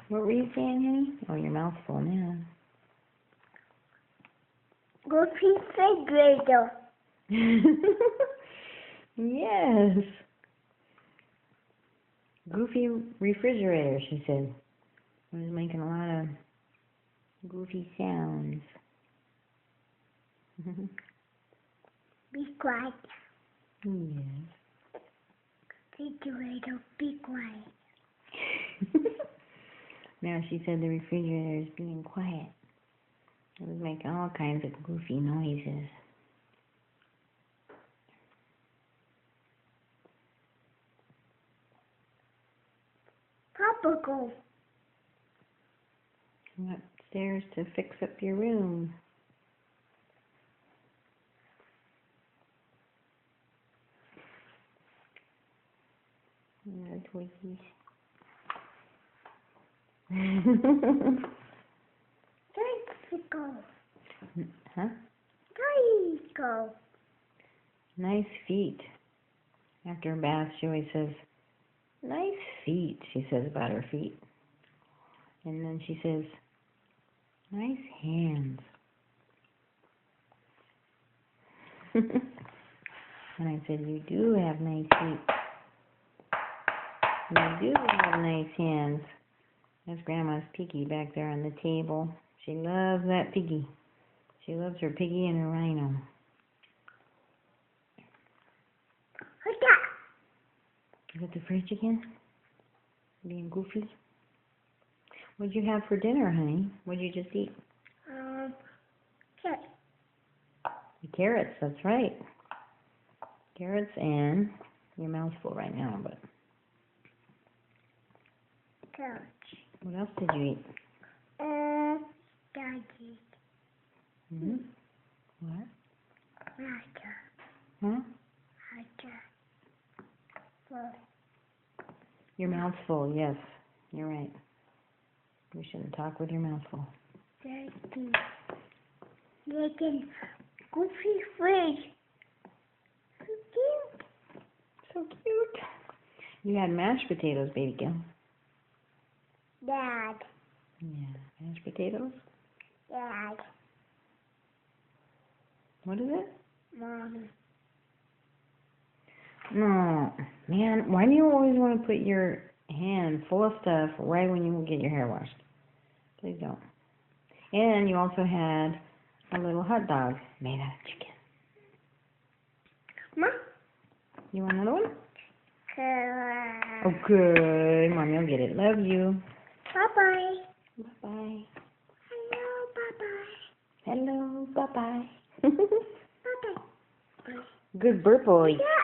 What were you saying, honey? Oh, your mouth's full now. Goofy refrigerator. Yes. Goofy refrigerator, she said. I was making a lot of goofy sounds. Be quiet. Yes. Refrigerator, be quiet. Now she said the refrigerator is being quiet. It was making all kinds of goofy noises. Papa, go. Went upstairs to fix up your room. Yeah, Twiggies. Tricycle. Huh? Tricycle. Nice feet. After a bath, she always says, nice feet, she says about her feet. And then she says, nice hands. And I said, you do have nice feet. You do have nice hands. That's Grandma's piggy back there on the table. She loves that piggy. She loves her piggy and her rhino. What's that? Is it the fridge again? Being goofy? What'd you have for dinner, honey? What'd you just eat? Carrot. The carrots, that's right. Carrots, and your mouth's full right now, but Carrot. what else did you eat? Daddy. Hmm? What? Water. Huh? Water. Well, Your mouth's full, yes. You're right. You shouldn't talk with your mouth full. Daddy. Making goofy fridge. So cute. So cute. You had mashed potatoes, baby girl. Dad. Yeah, mashed potatoes. Dad. What is it? Mommy. No, man, why do you always want to put your hand full of stuff right when you get your hair washed? Please don't. And you also had a little hot dog made out of chicken. Mom. You want another one? Bye Okay, Mommy, I'll get it. Love you. bye. Bye-bye. Hello, bye bye. Hello, bye-bye. Bye bye. Good burp boy. Yeah.